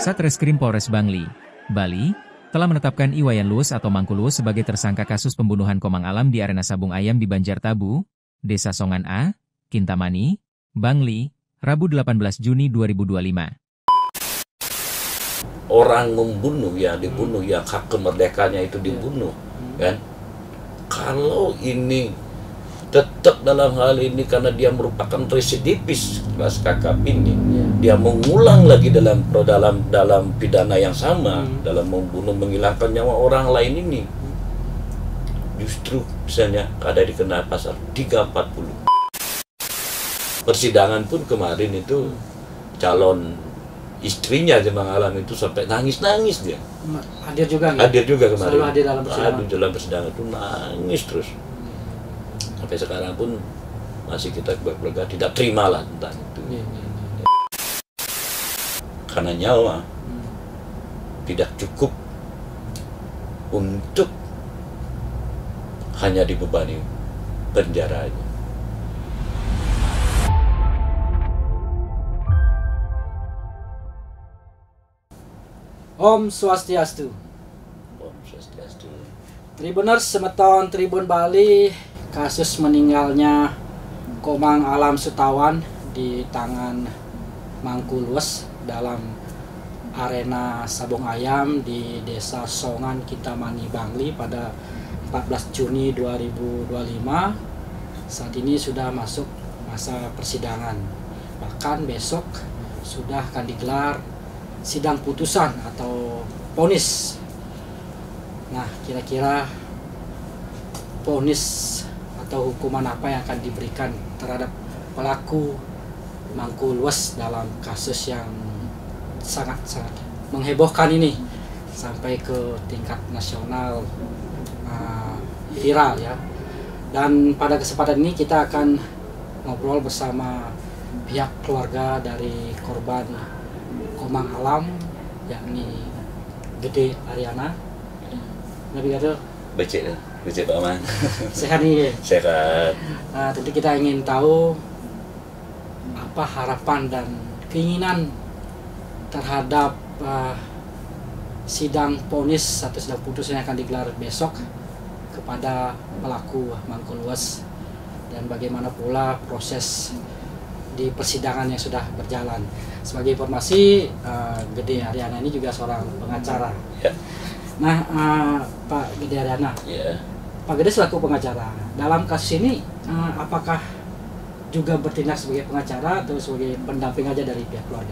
Satreskrim Polres Bangli, Bali, telah menetapkan Iwayan Lues atau Mangku Lues sebagai tersangka kasus pembunuhan Komang Alam di arena sabung ayam di Banjartabu, Desa Songan A, Kintamani, Bangli, Rabu 18 Juni 2025. Orang membunuh ya dibunuh, ya hak kemerdekaannya itu dibunuh, kan? Kalau ini tetap dalam hal ini karena dia merupakan residivis kelas kakap ini, dia mengulang lagi dalam pidana yang sama, dalam membunuh, menghilangkan nyawa orang lain ini, justru misalnya ada dikenal pasal 340. Persidangan pun kemarin itu calon istrinya Komang Alam itu sampai nangis dia. Hadir juga nggak? Hadir juga kemarin. Selalu hadir dalam persidangan. Hadir dalam persidangan itu nangis terus. Sampai sekarang pun masih kita keluarga tidak terima lah tentang itu. Karena nyawa tidak cukup untuk hanya dibebani penjara aja. Om Swastiastu. Om Swastiastu. Tribuners Semeton Tribun Bali, kasus meninggalnya Komang Alam Sutawan di tangan Mangku Lues dalam arena sabung ayam di Desa Songan, Kintamani, Bangli pada 14 Juni 2025. Saat ini sudah masuk masa persidangan. Bahkan besok sudah akan digelar sidang putusan atau vonis. Nah, kira-kira vonis atau hukuman apa yang akan diberikan terhadap pelaku Mangku Lues dalam kasus yang sangat-sangat menghebohkan ini sampai ke tingkat nasional, viral ya. Dan pada kesempatan ini kita akan ngobrol bersama pihak keluarga dari korban Komang Alam, yakni Gede Ariana. Lebih kata Becek Pak Man. sehat nih. Sehat. Nah, tentu kita ingin tahu apa harapan dan keinginan terhadap sidang vonis atau sidang putusan yang akan digelar besok kepada pelaku Mangku Lues, dan bagaimana pula proses di persidangan yang sudah berjalan. Sebagai informasi, Gede Ariana ini juga seorang pengacara. Ya. Nah, Pak Gede Ariana, Ya. Pak Gede selaku pengacara dalam kasus ini, apakah juga bertindak sebagai pengacara atau sebagai pendamping aja dari pihak keluarga?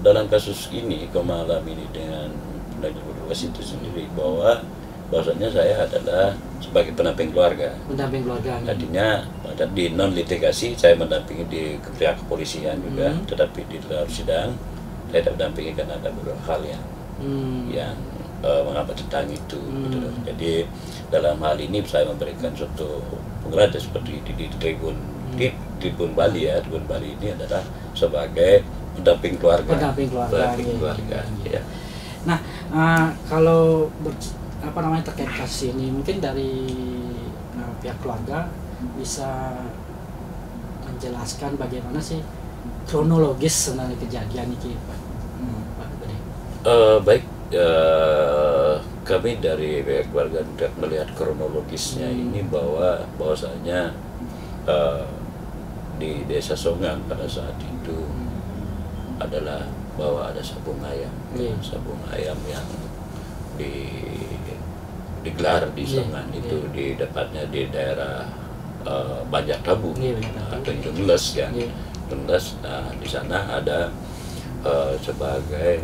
Dalam kasus ini Komang Alam ini dengan pendamping Lues itu sendiri, bahwasanya saya adalah sebagai pendamping keluarga. Pendamping keluarga. Tadinya di non litigasi saya mendampingi di pihak kepolisian juga, tetapi di dalam sidang saya tidak mendampingi karena ada beberapa hal yang mengapa tentang itu. Gitu. Jadi dalam hal ini saya memberikan suatu pengarahan seperti di Tribun Bali ya. Tribun Bali ini adalah sebagai pendamping keluarga. Pendamping keluarga. Ya. Nah, kalau terkait kasus ini, mungkin dari pihak keluarga bisa menjelaskan bagaimana sih kronologis sebenarnya kejadian ini, Pak Gede? Baik, kami dari pihak keluarga tidak melihat kronologisnya ini bahwasanya di Desa Songan pada saat itu adalah bahwa ada sabung ayam, sabung ayam yang digelar di Songan itu di dapatnya di daerah Banjartabu, Tanjung Les kan. Nah, di sana ada sebagai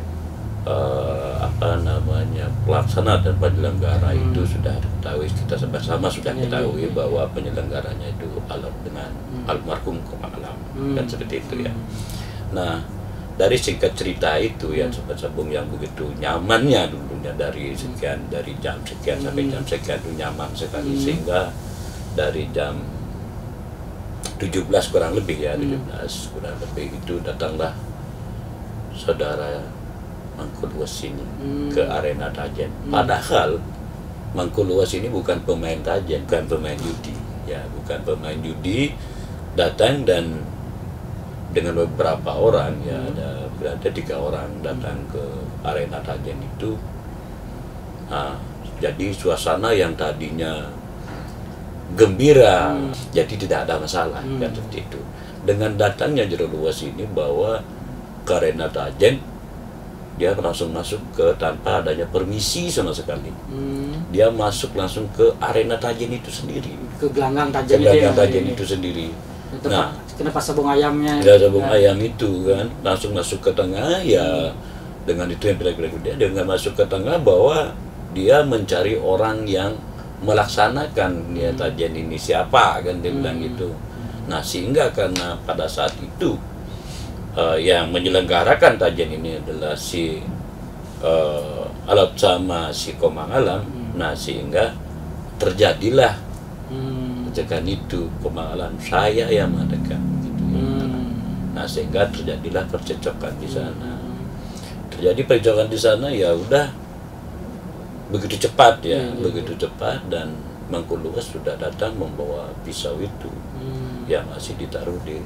pelaksana dan penyelenggara itu sudah diketahui, kita sama-sama sudah ketahui bahwa penyelenggaranya itu dengan almarhum Komang Alam, dan seperti itu ya. Nah, dari singkat cerita itu yang sabung yang begitu nyamannya dulunya dari jam sekian sampai jam sekian itu nyaman sekali, sehingga dari jam 17 kurang lebih itu datanglah saudara Mangku Lues ini ke arena Tajen. Padahal Mangku Lues ini bukan pemain Tajen, bukan pemain judi, datang dan dengan beberapa orang ya, ada 3 orang datang ke arena Tajen itu. Nah, jadi suasana yang tadinya gembira jadi tidak ada masalah kan seperti itu. Dengan datangnya Jero Luas ini bahwa ke arena Tajen, dia langsung masuk ke tanpa adanya permisi sama sekali. Dia masuk langsung ke arena Tajen itu sendiri, ke gelanggang Tajen itu sendiri. Nah, kenapa sabung ayamnya? Ya, sabung ayam itu kan langsung masuk ke tengah ya, dengan itu yang kira-kira dia dengan masuk ke tengah bahwa dia mencari orang yang melaksanakan ya Tajen ini siapa kan dia bilang gitu. Nah, sehingga karena pada saat itu yang menyelenggarakan Tajen ini adalah si Alat sama si Komang Alam. Nah, sehingga terjadilah pencegahan itu. Komang Alam saya yang mengadakan gitu ya. Nah, sehingga terjadilah percecokan di sana. Terjadi percecokan di sana ya udah begitu cepat ya, begitu cepat, dan Mangku Luas sudah datang membawa pisau itu yang masih ditaruh di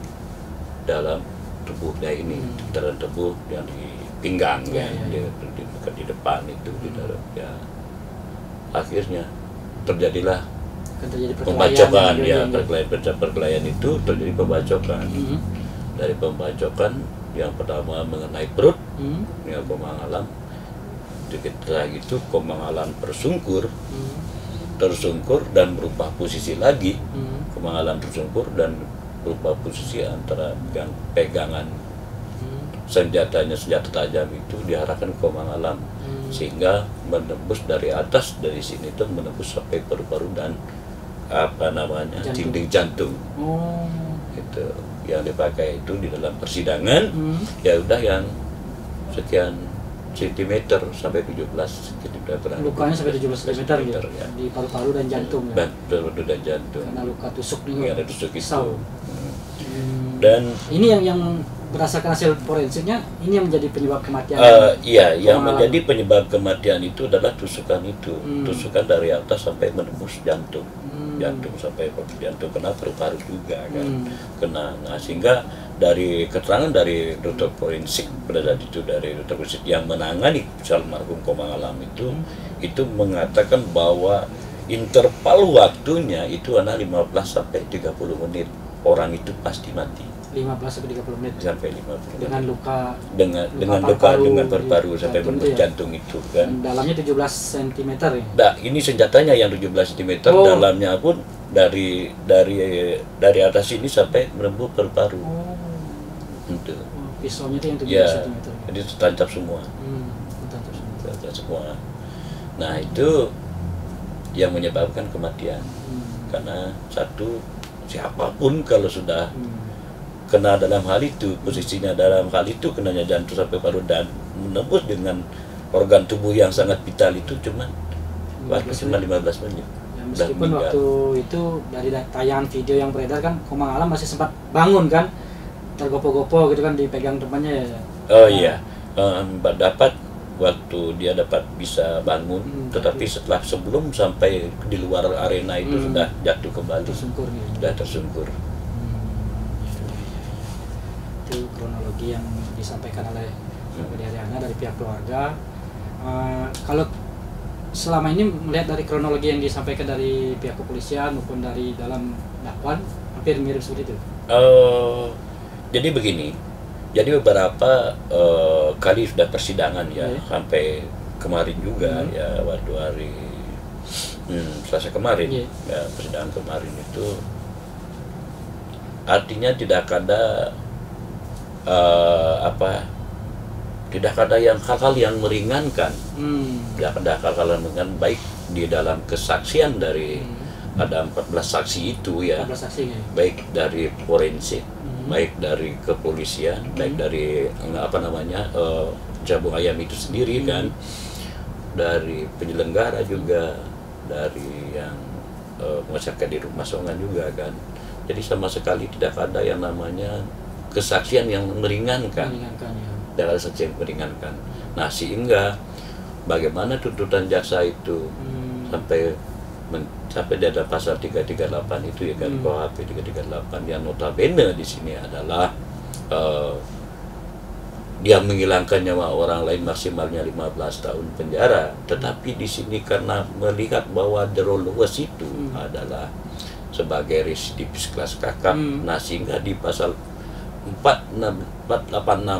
dalam tubuhnya ini, dalam tubuh yang di pinggang kan, di depan itu di dalam ya. Akhirnya terjadilah pembacokan ya, perkelahian itu terjadi pembacokan. Dari pembacokan yang pertama mengenai perut, ya Komang Alam. Setelah itu Komang Alam tersungkur dan berubah posisi lagi. Komang Alam tersungkur dan berubah posisi antara pegangan senjata tajam itu diarahkan ke Komang Alam, sehingga menembus dari atas, dari sini itu menembus sampai paru-paru dan dinding jantung. Itu yang dipakai itu di dalam persidangan. Ya udah yang sekian sentimeter sampai 17 cm. Lukanya sampai 17 cm ya, di paru-paru dan jantung ya. Paru-paru dan jantung. Karena luka tusuk juga. Ada tusuk itu. Dan ini yang berdasarkan hasil forensiknya, ini yang menjadi penyebab kematian. Iya, yang menjadi penyebab kematian itu adalah tusukan itu. Tusukan dari atas sampai menembus jantung. Jantung sampai jantung, kena paru-paru juga kan. Kena. Nah, sehingga dari keterangan dari dokter forensik pada saat itu, dari dokter forensik yang menangani almarhum Komang Alam itu mengatakan bahwa interval waktunya itu adalah 15 sampai 30 menit. Orang itu pasti mati. 15 sampai 30 menit. Sampai 50 dengan luka dengan paru-paru sampai menembus jantung itu kan. Dalamnya 17 cm ya. Nah, ini senjatanya yang 17 cm, dalamnya pun dari atas ini sampai menembus paru-paru. Itu. Pisaunya itu yang 17 ya, cm. Jadi tancap semua. Tancap semua. Nah, itu yang menyebabkan kematian. Karena satu, siapapun kalau sudah kena dalam hal itu, posisinya dalam hal itu kenanya jantung sampai paru dan menembus dengan organ tubuh yang sangat vital itu cuma 15 menit. Ya, meskipun waktu itu dari tayangan video yang beredar kan Komang Alam masih sempat bangun kan, tergopoh-gopoh gitu kan, dipegang temannya ya. Oh iya, dapat waktu dia dapat bisa bangun, tetapi sebelum sampai di luar arena itu sudah jatuh kembali, sudah tersungkur. Itu kronologi yang disampaikan oleh Ariana dari pihak keluarga. Kalau selama ini melihat dari kronologi yang disampaikan dari pihak kepolisian maupun dari dalam dakwaan, hampir mirip seperti itu. Jadi begini, jadi beberapa kali sudah persidangan ya, sampai kemarin juga ya, waktu hari Selasa kemarin ya, persidangan kemarin itu artinya tidak ada tidak ada hal-hal yang meringankan, tidak ada hal-hal yang meringankan, baik di dalam kesaksian dari ada 14 saksi itu ya, 14 saksi, ya. Baik dari forensik, baik dari kepolisian, baik dari Sabung Ayam itu sendiri kan, dari penyelenggara juga, dari yang masyarakat di Rumah Songan juga kan. Jadi sama sekali tidak ada yang namanya kesaksian yang meringankan, Ya. Tidak ada saksi yang meringankan. Nah, sehingga bagaimana tuntutan jaksa itu sampai di ada pasal 338 itu ya kan, KUHP 338 yang notabene di sini adalah eh, dia menghilangkan nyawa orang lain maksimalnya 15 tahun penjara. Tetapi di sini karena melihat bahwa Darul Luas itu adalah sebagai residivis kelas kakap, nah sehingga di pasal 486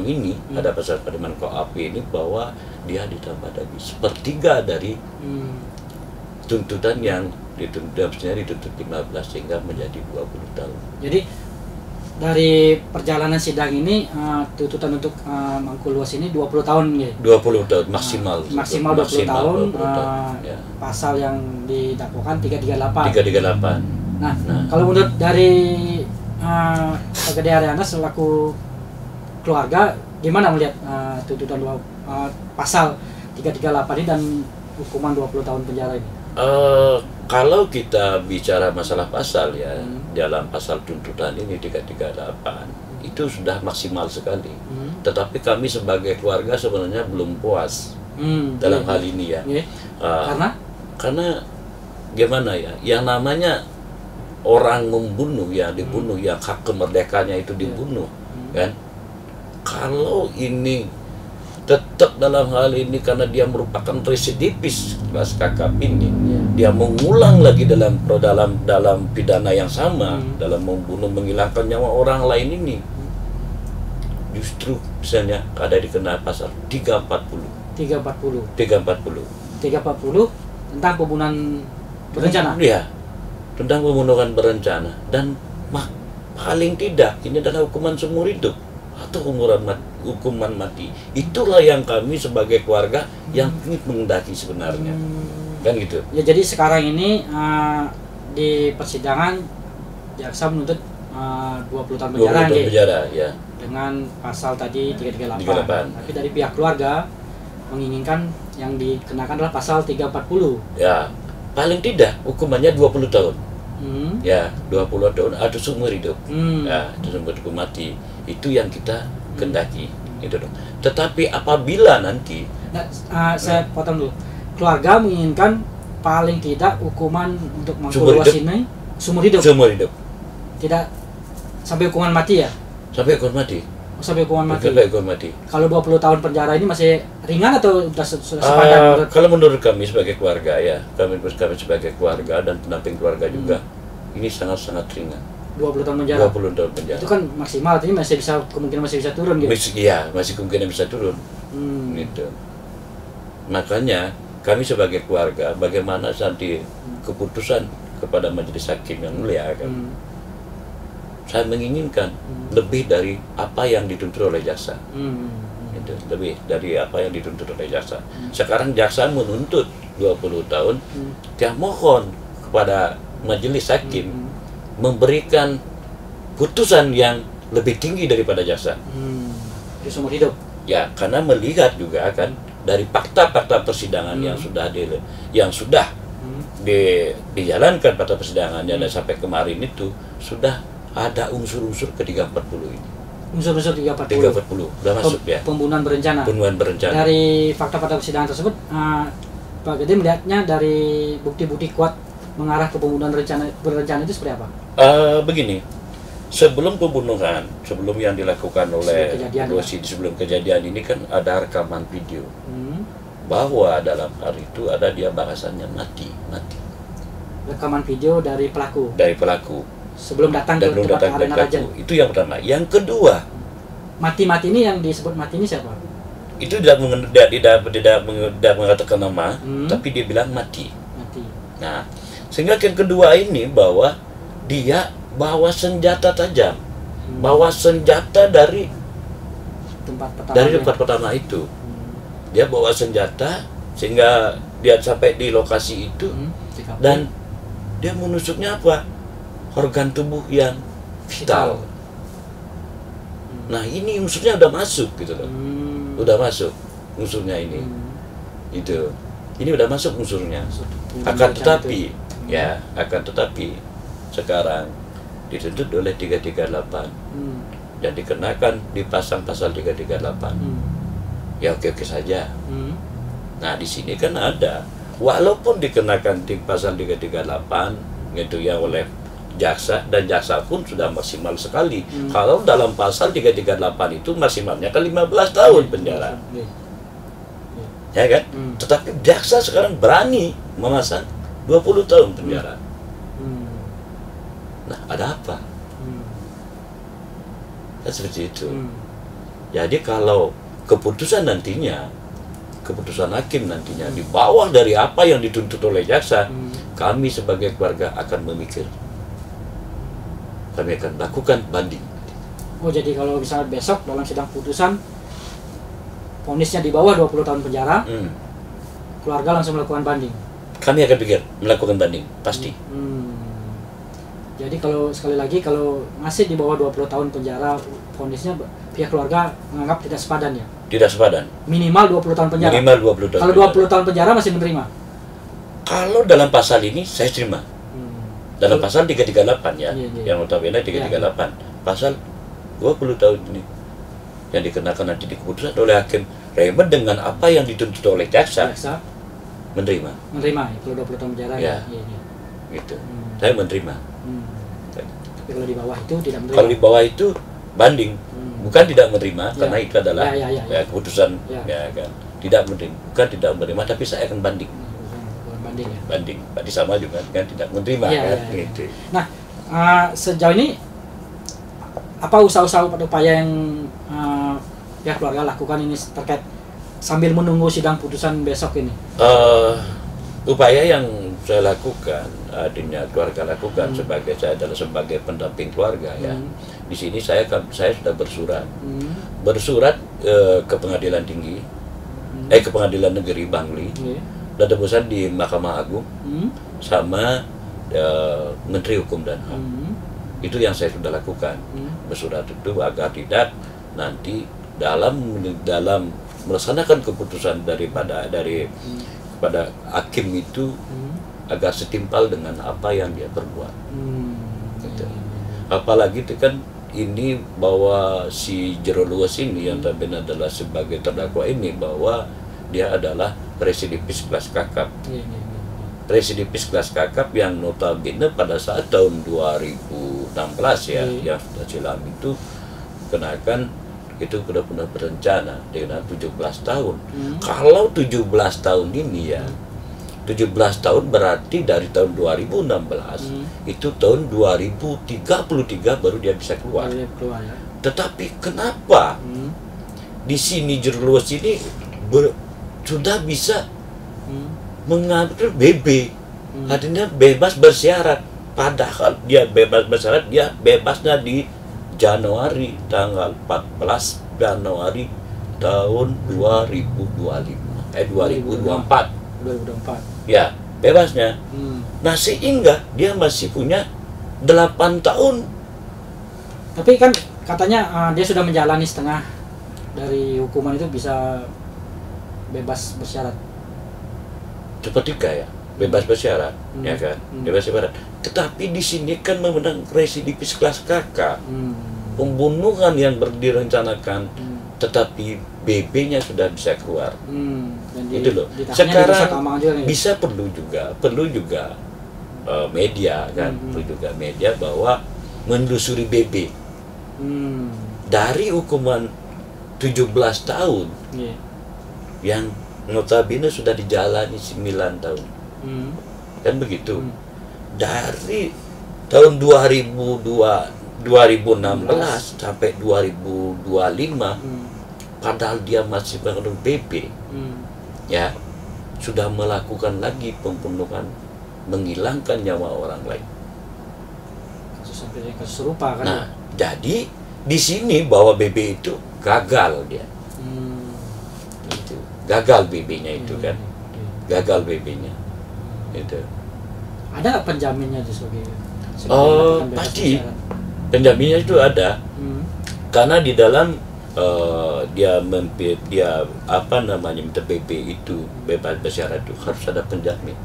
ini ada pasal pedoman KUHP ini bahwa dia ditambah lagi sepertiga dari tuntutan yang dituntut 15 sehingga menjadi 20 tahun. Jadi dari perjalanan sidang ini tuntutan untuk Mangku Luas ini 20 tahun ya. 20 tahun maksimal. Maksimal 20 tahun. 20 tahun. Ya. Pasal yang didakwakan 338. 338. Nah, kalau menurut dari Pak Gede Haryana selaku keluarga, gimana melihat tuntutan pasal 338 ini dan hukuman 20 tahun penjara ini? Kalau kita bicara masalah pasal ya, dalam pasal tuntutan ini 338 itu sudah maksimal sekali. Tetapi kami sebagai keluarga sebenarnya belum puas dalam hal ini ya. Karena gimana ya, yang namanya orang membunuh ya, dibunuh, yang hak kemerdekaannya itu dibunuh, kan? Kalau ini tetap dalam hal ini karena dia merupakan residivis kelas kakap ini, dia mengulang lagi dalam pidana yang sama, dalam membunuh, menghilangkan nyawa orang lain ini, justru misalnya ada dikena pasal 340 tentang pembunuhan berencana. Iya, tentang pembunuhan berencana, dan paling tidak ini adalah hukuman seumur hidup atau hukuman mati. Itulah yang kami sebagai keluarga yang ingin mengendaki sebenarnya, kan gitu. Ya, jadi sekarang ini di persidangan jaksa menuntut 20 tahun penjara, ya. Dengan pasal tadi 338. Tapi dari pihak keluarga menginginkan yang dikenakan adalah pasal 340. Ya, paling tidak hukumannya 20 tahun. Ya, 20 tahun atau seumur hidup. Ya, itu seumur hidup mati. Itu yang kita kendaki, itu dong. Tetapi apabila nanti saya potong dulu. Keluarga menginginkan paling tidak hukuman untuk Mangku Luas ini seumur hidup. Seumur hidup. Tidak sampai hukuman mati ya? Sampai hukuman mati. Sampai hukuman mati. Sampai hukuman mati. Kalau 20 tahun penjara ini masih ringan atau sudah sepadan? Kalau menurut kami sebagai keluarga ya, kami sebagai keluarga dan pendamping keluarga juga, ini sangat-sangat ringan. 20 tahun penjara. 20 tahun penjara. Itu kan maksimal, artinya masih bisa, kemungkinan masih bisa turun gitu. Iya, masih kemungkinan bisa turun. Gitu. Makanya kami sebagai keluarga, bagaimana nanti keputusan kepada majelis hakim yang mulia kan. Saya menginginkan lebih dari apa yang dituntut oleh jaksa. Gitu. Lebih dari apa yang dituntut oleh jaksa. Sekarang jaksa menuntut 20 tahun. Dia mohon kepada majelis hakim memberikan putusan yang lebih tinggi daripada jaksa. Di seumur hidup. Ya, karena melihat juga kan dari fakta-fakta persidangan yang sudah dijalankan pada persidangannya dan sampai kemarin itu sudah ada unsur-unsur ke-340 ini. Unsur-unsur 340. Sudah masuk ya. Pembunuhan berencana. Pembunuhan berencana. Dari fakta-fakta persidangan tersebut, Pak Gede melihatnya dari bukti-bukti kuat mengarah ke pembunuhan berencana itu seperti apa? Begini, sebelum pembunuhan, sebelum yang dilakukan oleh sebelum kejadian ini kan ada rekaman video bahwa dalam hari itu ada dia bahasannya mati. Rekaman video dari pelaku. Dari pelaku. Sebelum datang ke tempat arena Rajen. Itu yang pertama. Yang kedua, mati ini yang disebut mati ini siapa? Itu tidak mengatakan nama, tapi dia bilang mati. Nah, sehingga yang kedua ini bahwa dia bawa senjata tajam, bawa senjata dari tempat pertama itu. Dia bawa senjata sehingga dia sampai di lokasi itu dan dia menusuknya apa? Organ tubuh yang vital. Nah, ini unsurnya udah masuk gitu loh. Udah masuk unsurnya ini. Itu. Ini udah masuk unsurnya. Akan tetapi sekarang dituntut oleh 338 dan dikenakan dipasang pasal 338. Ya oke saja. Nah, di sini kan ada walaupun dikenakan di pasal 338 gitu ya oleh jaksa, dan jaksa pun sudah maksimal sekali. Kalau dalam pasal 338 itu maksimalnya kan 15 tahun penjara. Ya kan? Tetapi jaksa sekarang berani memasang 20 tahun penjara. Nah, ada apa? Kan seperti itu. Jadi kalau keputusan nantinya, keputusan hakim nantinya di bawah dari apa yang dituntut oleh jaksa, kami sebagai keluarga akan memikir. Kami akan lakukan banding. Oh, jadi kalau misalnya besok dalam sidang putusan vonisnya di bawah 20 tahun penjara, keluarga langsung melakukan banding. Kami akan pikir melakukan banding, pasti. Jadi kalau sekali lagi kalau masih di bawah 20 tahun penjara vonisnya, pihak keluarga menganggap tidak sepadan ya? Tidak sepadan. Minimal 20 tahun penjara. Minimal 20 tahun. Kalau 20 tahun penjara masih menerima. Kalau dalam pasal ini saya terima. Dalam pasal 338 ya, yang notabene 338. Pasal 20 tahun ini yang dikenakan nanti di keputusan oleh hakim Raymond dengan apa yang dituntut oleh jaksa. Menerima. Menerima ya, kalau 20 tahun penjara ya. Gitu. Saya menerima. Tapi kalau di bawah itu tidak menerima. Kalau di bawah itu banding, bukan tidak menerima karena itu adalah keputusan ya kan. Tidak menerima, bukan tidak menerima, tapi saya akan banding. Banding ya. Banding, tadi sama juga kan tidak menerima kan. Gitu. Nah, sejauh ini apa usaha-usaha upaya yang pihak keluarga lakukan ini terkait sambil menunggu sidang putusan besok ini? Upaya yang saya lakukan, adanya keluarga lakukan sebagai saya adalah sebagai pendamping keluarga ya. Di sini saya sudah bersurat ke Pengadilan Tinggi, ke Pengadilan Negeri Bangli, dan tebusan di Mahkamah Agung sama Menteri Hukum dan HAM. Itu yang saya sudah lakukan, bersurat itu agar tidak nanti dalam melaksanakan keputusan kepada hakim itu agar setimpal dengan apa yang dia perbuat. Gitu. Apalagi itu kan ini bahwa si Jero Luas ini yang tampil adalah sebagai terdakwa ini bahwa dia adalah residivis kelas kakap. Residivis kelas kakap yang notabene pada saat tahun 2016 ya, yang sudah silam itu kenakan itu sudah pernah berencana dengan 17 tahun. Kalau 17 tahun ini ya, 17 tahun berarti dari tahun 2016 itu tahun 2033 baru dia bisa keluar. Tetapi kenapa di sini Jero Luas ini sudah bisa mengambil BB, artinya bebas bersyarat. Padahal dia bebas bersyarat, dia bebasnya di Januari, tanggal 14 Januari tahun 2024. Ya, bebasnya. Nah, sehingga dia masih punya 8 tahun. Tapi kan katanya dia sudah menjalani setengah dari hukuman itu bisa bebas bersyarat. Sepertiga ya, bebas bersyarat, ya kan, bebas bersyarat. Tetapi di sini kan memenang residivis kelas kakak, pembunuhan yang direncanakan, tetapi BB-nya sudah bisa keluar. Itu loh. Sekarang bisa perlu juga media kan, perlu juga media bahwa menelusuri BB dari hukuman 17 tahun yang notabene sudah dijalani 9 tahun. Kan begitu. Dari tahun 2016 sampai 2025 padahal dia masih mengandung BB. Ya, sudah melakukan lagi pembunuhan, menghilangkan nyawa orang lain. Kasus serupa kan. Nah, jadi di sini bahwa BB itu gagal dia. Gagal BB-nya itu kan, gagal BB-nya itu. Ada penjaminnya sebagai pasti penjaminnya itu ada, karena di dalam dia minta BB itu bebas bersyarat itu harus ada penjamin.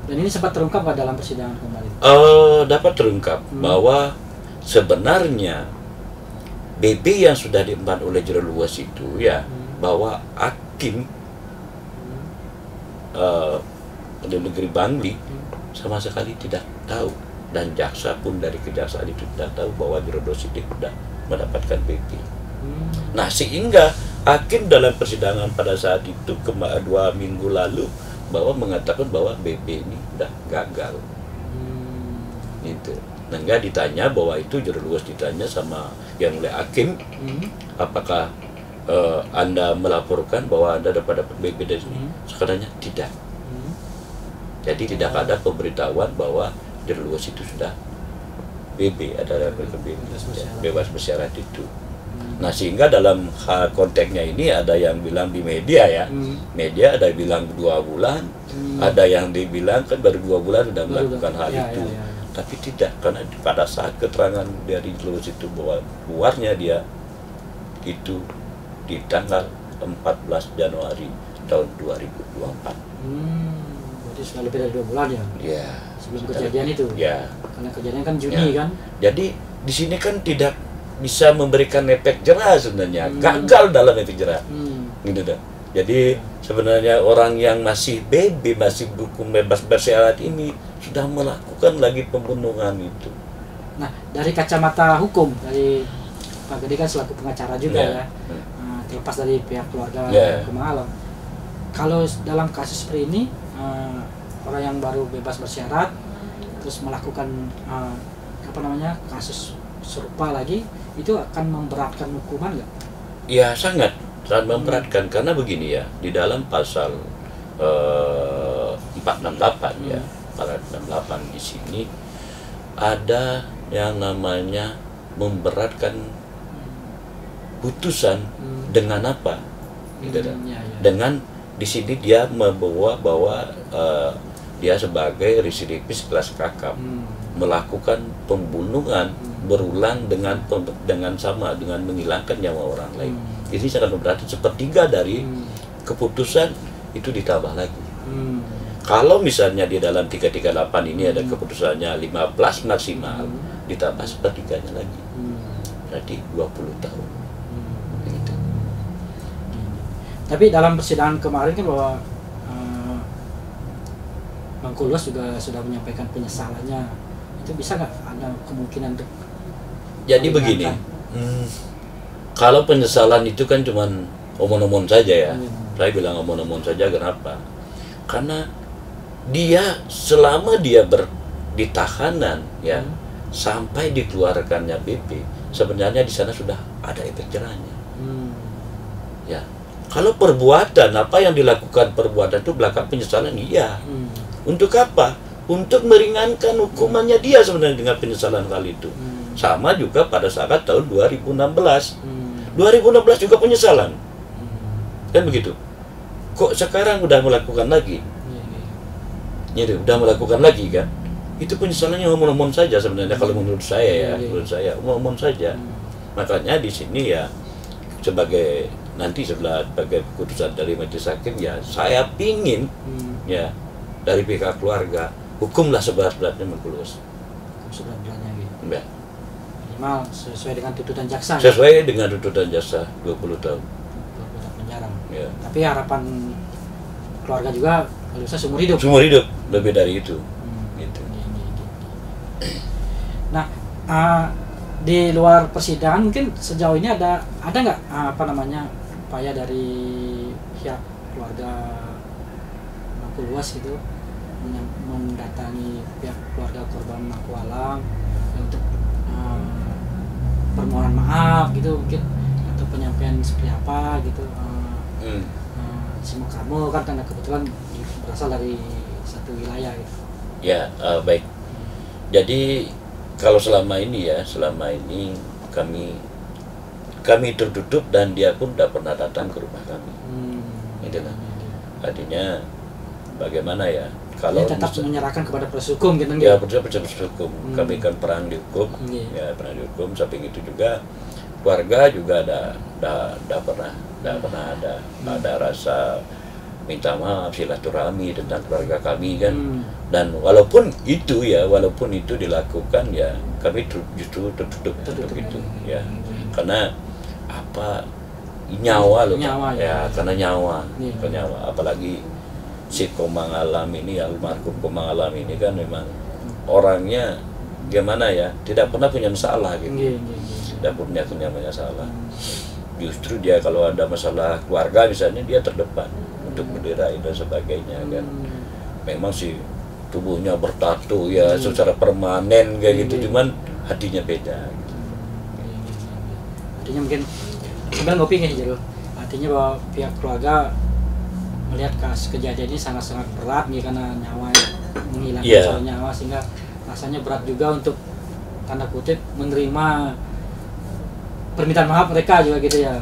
Dan ini sempat terungkap dalam persidangan kemarin. Dapat terungkap bahwa sebenarnya BB yang sudah diemban oleh Jero Luas itu ya, bahwa hakim di negeri Bangli sama sekali tidak tahu dan jaksa pun dari kejaksaan itu sudah tahu bahwa Jerodo Sidik sudah mendapatkan BP. Nah, sehingga hakim dalam persidangan pada saat itu 2 minggu lalu bahwa mengatakan bahwa BP ini sudah gagal. Gitu. Nah, nggak ditanya bahwa itu Jerodo ditanya sama yang oleh hakim, apakah Anda melaporkan bahwa Anda dapat BP dari sini? Sekarangnya tidak. Jadi tidak ada pemberitahuan bahwa Jerodo itu sudah BB, adalah bebas bersyarat itu. Nah, sehingga dalam hal konteksnya ini ada yang bilang di media ya, media ada yang bilang 2 bulan, ada yang dibilang kan baru 2 bulan sudah melakukan hal itu. Tapi tidak, karena pada saat keterangan dari Jerodo itu bahwa keluarnya dia itu di tanggal 14 Januari tahun 2024. Berarti sudah lebih dari 2 bulan ya? Ya. Sebelum kejadian itu? Ya. Karena kejadian kan Juni kan? Jadi di sini kan tidak bisa memberikan efek jerah sebenarnya, gagal dalam efek jerah. Gitu dah. Jadi sebenarnya orang yang masih BB, masih hukum bebas bersyarat ini sudah melakukan lagi pembunuhan itu. Nah, dari kacamata hukum, dari Pak Gede kan selaku pengacara juga ya, terlepas dari pihak keluarga Kemang Alam, kalau dalam kasus seperti ini orang yang baru bebas bersyarat terus melakukan kasus serupa lagi, itu akan memberatkan hukuman nggak? Ya, sangat memberatkan, karena begini ya, di dalam pasal 468 ya, pasal 468 di sini ada yang namanya memberatkan putusan dengan apa? Gitu kan? Dengan di sini dia membawa bahwa dia sebagai residivis kelas kakap melakukan pembunuhan berulang dengan sama dengan menghilangkan nyawa orang lain. Ini sangat memberatkan, 1/3 dari keputusan itu ditambah lagi. Kalau misalnya di dalam 338 ini ada keputusannya 15 maksimal, ditambah 1/3-nya lagi, berarti 20 tahun. Gitu. Tapi dalam persidangan kemarin kan bahwa Bang Kulwas juga sudah menyampaikan penyesalannya. Itu bisa nggak ada kemungkinan untuk? Jadi begini, kalau penyesalan itu kan cuman omong-omong saja ya. Saya bilang omong-omong saja, kenapa? Karena dia selama dia di tahanan ya, sampai dikeluarkannya BP, sebenarnya di sana sudah ada efek jerahnya. Ya, kalau perbuatan apa yang dilakukan perbuatan itu belakang penyesalan, iya. Untuk apa? Untuk meringankan hukumannya dia sebenarnya dengan penyesalan kali itu. Sama juga pada saat tahun 2016. 2016 juga penyesalan. Kan begitu. Kok sekarang udah melakukan lagi? Jadi udah melakukan lagi kan? Itu penyesalannya omong-omong saja sebenarnya kalau menurut saya ya, menurut saya omong-omong saja. Makanya di sini ya sebagai nanti setelah sebagai keputusan dari majelis hakim ya, saya pingin ya dari pihak keluarga hukumlah seberat-beratnya Bang Kulwas. Seberat-beratnya gitu. Ya. Minimal sesuai dengan tuntutan jaksa. Sesuai dengan tuntutan jaksa 20 tahun. 20 tahun penjara. Ya. Tapi harapan keluarga juga kalau bisa seumur hidup. Seumur hidup, lebih dari itu. Gitu. Nah, di luar persidangan mungkin sejauh ini ada nggak upaya dari pihak keluarga Bang Kulwas gitu mendatangi pihak keluarga korban Mangku Alam untuk permohonan maaf gitu mungkin, atau penyampaian seperti apa gitu. Semua kamu kan karena kebetulan berasal dari satu wilayah gitu. Ya, baik. Jadi kalau selama ini kami tertutup dan dia pun tidak pernah datang ke rumah kami. Itulah. Artinya bagaimana ya? Kalau dia tetap menyerahkan kepada proses hukum gitu. Ya, proses hukum. Kami kan perang di hukum. Ya, perang di hukum. Samping itu juga keluarga juga ada pernah ada rasa minta maaf, silaturahmi tentang keluarga kami kan. Dan walaupun itu dilakukan ya, kami justru tertutup untuk itu ya. Karena apa, nyawa loh, ya karena nyawa, apalagi si Kemang Alam ini, almarhum Kemang Alam ini kan memang orangnya gimana ya, tidak pernah punya masalah gitu. Nggih, nggih, nggih. Tidak punya masalah. Justru dia kalau ada masalah keluarga misalnya, dia terdepan untuk berdirain dan sebagainya kan. Memang sih tubuhnya bertato ya secara permanen kayak gitu, cuman hatinya beda gitu. Artinya mungkin sebenarnya ngopi nih Jalul. Artinya bahwa pihak keluarga melihat kasus kejadian ini sangat-sangat berat nih, karena nyawa menghilangkan seorang nyawa, sehingga rasanya berat juga untuk tanda kutip menerima permintaan maaf mereka juga gitu ya.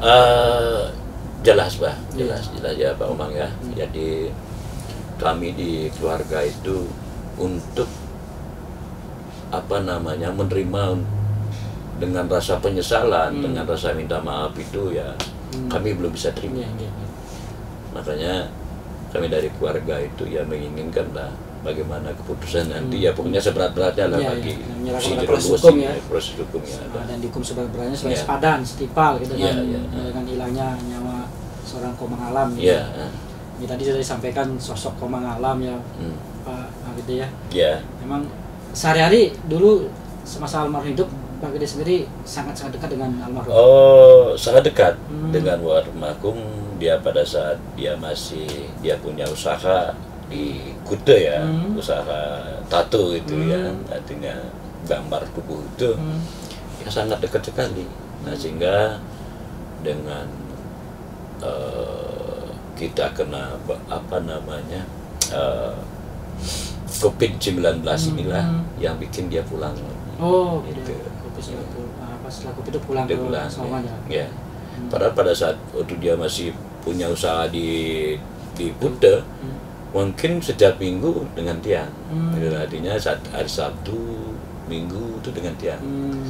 Jelas Pak, jelas ya Pak Omang ya. Jadi kami di keluarga itu untuk menerima dengan rasa penyesalan, dengan rasa minta maaf itu ya kami belum bisa terima. Makanya kami dari keluarga itu ya menginginkan lah bagaimana keputusan nanti ya, pokoknya seberat-beratnya lah bagi proses hukumnya dan dihukum seberat-beratnya sebagai sepadan, setipal gitu kan, dengan hilangnya nyawa seorang Komang Alam gitu. Ini tadi sudah disampaikan sosok Komang Alam ya, Pak Gede ya. Memang sehari-hari dulu semasa almarhum hidup, Pak Gede sendiri sangat-sangat dekat dengan almarhum. Sangat dekat dengan almarhum. Dia pada saat dia punya usaha di Kuta ya, usaha tato itu ya, artinya gambar tubuh itu ya sangat dekat sekali. Nah sehingga dengan kita kena COVID-19 inilah yang bikin dia pulang. Gitu. Setelah COVID itu pulang ke Songan ya. Padahal pada saat waktu dia masih punya usaha di Kuta, mungkin setiap minggu dengan tiang. Artinya hari Sabtu, Minggu itu dengan tiang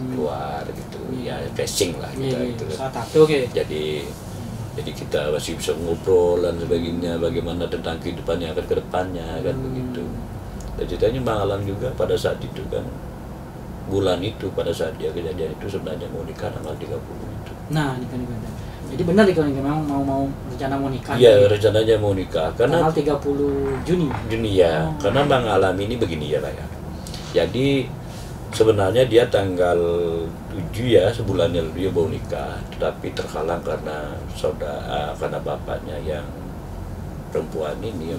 keluar gitu, ya casing lah kita gitu. Jadi kita masih bisa ngobrol dan sebagainya, bagaimana tentang kehidupannya akan ke depannya kan begitu. Dan ceritanya Bang Alam juga pada saat itu kan, bulan itu pada saat dia kejadian itu sebenarnya mau nikah tanggal 30 itu. Nah, nikah. Jadi benar nih kalau memang mau rencana mau nikah. Iya, rencananya mau nikah karena tanggal 30 Juni. Ya. Karena Bang Alam ini begini ya, Pak ya. Jadi sebenarnya dia tanggal 7 ya, sebulan yang dia mau nikah, tetapi terhalang karena karena bapaknya yang perempuan ini,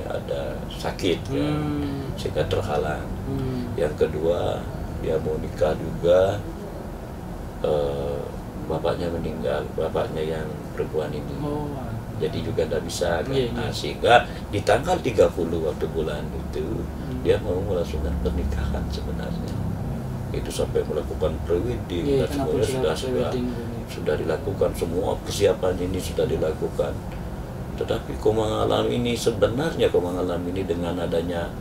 ada sakit ya, sehingga terhalang. Yang kedua, dia mau nikah juga, bapaknya meninggal, bapaknya yang perempuan ini. Jadi juga tidak bisa kan. Nah, sehingga di tanggal 30 waktu bulan itu dia mau melangsungkan pernikahan sebenarnya. Itu sampai melakukan pre-wedding dan semuanya sudah dilakukan, semua persiapan ini sudah dilakukan. Tetapi Komang Alam ini dengan adanya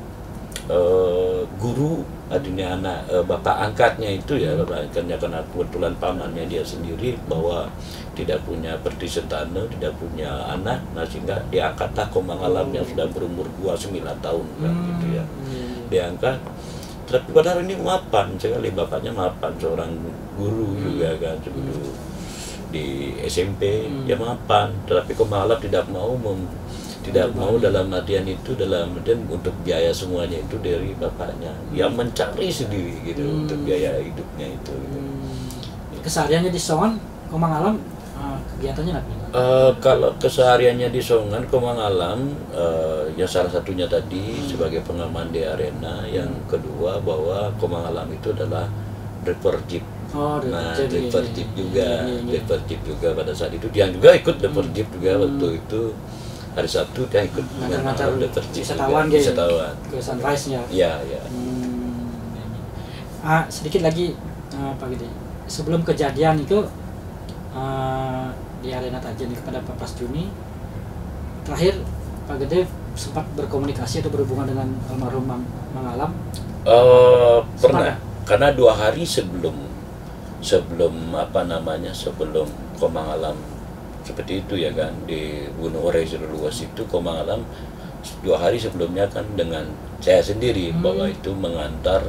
guru, adanya anak bapak angkatnya itu ya, bapak angkatnya karena kebetulan pamannya dia sendiri bahwa tidak punya pertisentane, tidak punya anak, nah sehingga diangkatlah Komang Alam yang sudah berumur 29 tahun kan gitu ya, diangkat. Tapi padahal ini mapan sekali, bapaknya mapan, seorang guru juga kan dulu di SMP, dia mapan, tetapi Komang Alam tidak mau dalam artian untuk biaya semuanya itu dari bapaknya, yang mencari sendiri gitu untuk biaya hidupnya itu gitu. Kesehariannya di Songan Komang Alam kegiatannya apa? Kalau kesehariannya di Songan Komang Alam ya salah satunya tadi sebagai pengaman di arena, yang kedua bahwa Komang Alam itu adalah driver jeep. Driver jeep juga pada saat itu dia juga ikut driver jeep juga waktu itu. Hari Sabtu dia ikut ngantar wisatawan ke Sunrise-nya. Iya. Sedikit lagi Pak Gede, sebelum kejadian itu di arena Tajen pada 14 Juni terakhir Pak Gede sempat berkomunikasi atau berhubungan dengan almarhum Mang Alam? Pernah, karena 2 hari sebelum Komang Alam seperti itu ya kan, di Gunung Orai Luas itu Komang Alam 2 hari sebelumnya kan dengan saya sendiri bahwa itu mengantar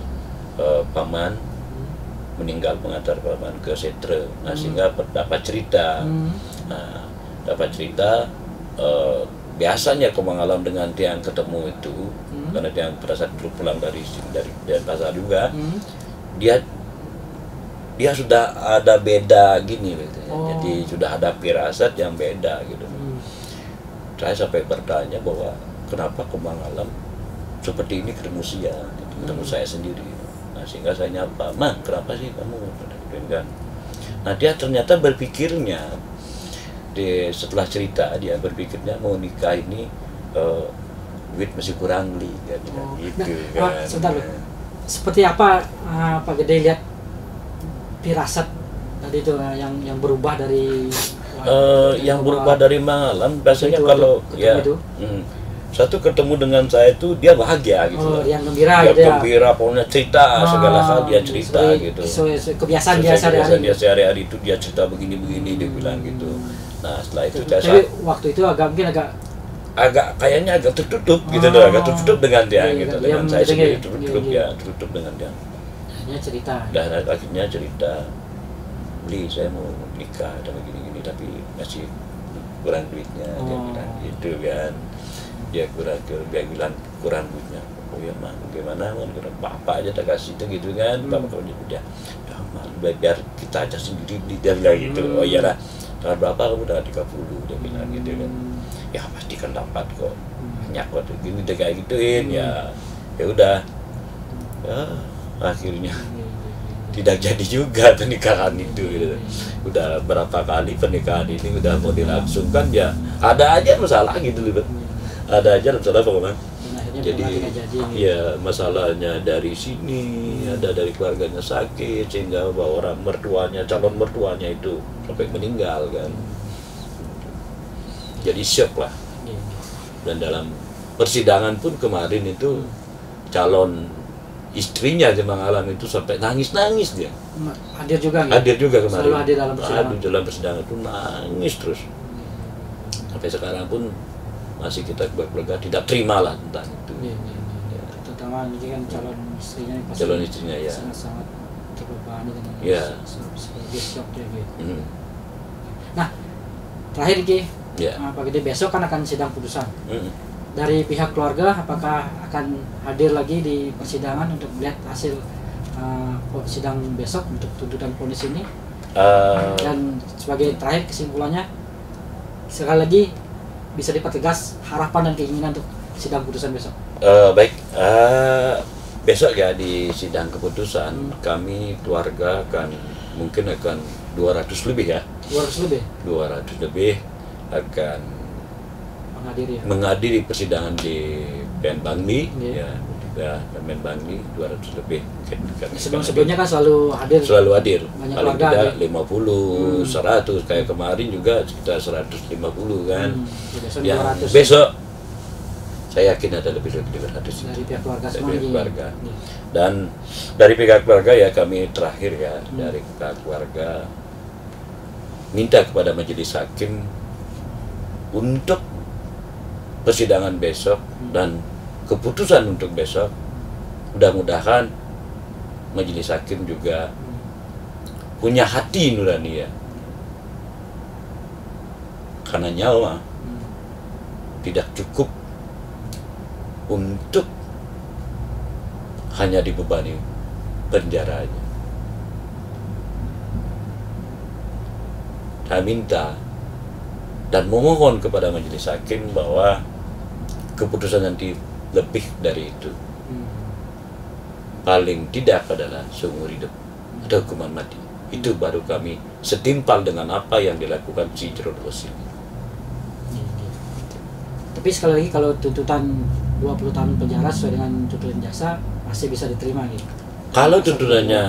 paman meninggal, mengantar paman ke Setre. Nah sehingga dapat cerita. Biasanya Komang Alam dengan tiang ketemu itu karena dia pada saat pulang dari pasar juga, dia sudah ada beda gini gitu. Jadi sudah ada firasat yang beda gitu. Saya sampai bertanya bahwa kenapa Kemang Alam seperti ini ketemu saya sendiri. Nah, sehingga saya nyapa, "Mang, kenapa sih kamu?" Kan. Nah, dia ternyata berpikirnya setelah cerita dia berpikirnya mau nikah ini duit masih kurang li kan, gitu kan. Sebentar, seperti apa Pak Gede lihat firasat tadi itu yang berubah dari yang berubah dari malam biasanya kalau ya satu ketemu dengan saya itu dia bahagia gitu. Yang gembira dia gitu ya. Gembira, pokoknya cerita segala hal dia cerita gitu. Kebiasaan dia sehari-hari itu dia cerita begini-begini dia bilang gitu. Nah, setelah itu tapi waktu itu mungkin agak kayaknya agak tertutup gitu loh, agak tertutup dengan dia gitu. Dengan saya sendiri tertutup dengan dia. Akhirnya cerita, "Li, saya mau nikah dan begini-gini tapi masih kurang duitnya." Dia bilang gitu kan. Dia bilang kurang duitnya. "Oh ya Mang, gimana Mang? Bapak aja tak kasih itu gitu kan." Bapak kalau dia, "Ya Mang, biar kita aja sendiri beli." Dia bilang gitu. "Oh iyalah, tanggal berapa kamu udah 30?" Dia bilang gitu kan. "Ya pasti kan dapat kok. Banyak kok gini dia kayak gituin ya. Ya udah. Ya akhirnya tidak jadi juga pernikahan itu gitu. Udah berapa kali pernikahan ini udah mau dilangsungkan ya ada aja masalah gitu loh. Ada aja masalah pokoknya. Jadi ya masalahnya dari sini, ada dari keluarganya sakit sehingga bahwa calon mertuanya itu sampai meninggal kan. Jadi shock lah. Dan dalam persidangan pun kemarin itu calon istrinya Kemang Alam itu sampai nangis dia. Hadir juga kemarin. Selalu hadir dalam persidangan. Hadir dalam persidangan itu nangis terus. Sampai sekarang pun masih kita keluarga tidak terima lah tentang itu. Terutama ini kan calon istrinya ya sangat terbebani dengan sebagai shock dia gitu. Nah, terakhir Ki, Pak Gede, besok kan akan sidang putusan. Dari pihak keluarga apakah akan hadir lagi di persidangan untuk melihat hasil sidang besok untuk tuntutan vonis ini? Dan sebagai terakhir kesimpulannya, sekali lagi bisa dipertegas harapan dan keinginan untuk sidang putusan besok. Baik, besok ya di sidang keputusan kami keluarga mungkin akan 200 lebih ya. 200 lebih akan menghadiri persidangan di PN Bangli ya PN Bangli 200 lebih. Sebelumnya kan selalu hadir. Banyak paling keluarga tidak 50, 100 kayak kemarin juga sekitar 150 kan. Yang besok saya yakin ada lebih dari 200 dari pihak keluarga Dan dari pihak keluarga ya kami terakhir ya dari pihak keluarga minta kepada majelis hakim untuk persidangan besok dan keputusan untuk besok, mudah-mudahan majelis hakim juga punya hati nurani ya, karena nyawa tidak cukup untuk hanya dibebani penjara aja. Saya minta dan memohon kepada majelis hakim bahwa keputusan nanti lebih dari itu. Paling tidak adalah seumur hidup atau hukuman mati. Itu baru kami setimpal dengan apa yang dilakukan si Jerodos ini. Tapi sekali lagi kalau tuntutan 20 tahun penjara sesuai dengan tuntutan jaksa masih bisa diterima gitu. Kalau tuntutannya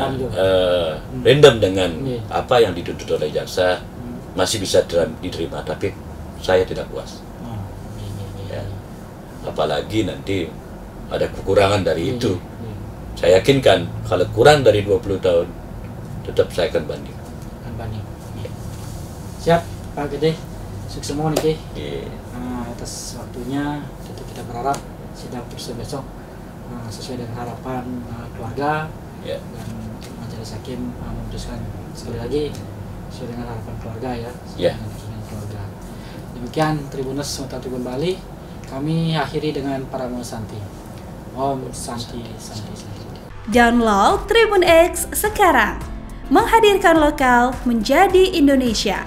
random dengan apa yang dituntut oleh jaksa masih bisa diterima, tapi saya tidak puas. Ya. Apalagi nanti ada kekurangan dari itu. Saya yakinkan kalau kurang dari 20 tahun tetap saya akan banding. Siap Pak Gede, sukses semua nih atas waktunya. Tentu kita berharap sidang putusan besok sesuai dengan harapan keluarga dan majelis hakim memutuskan sekali lagi sesuai dengan harapan keluarga dengan keluarga. Demikian Tribuners Mata Tribun Bali, kami akhiri dengan para musanti. Oh, Santi. Download Tribun X sekarang. Menghadirkan lokal menjadi Indonesia.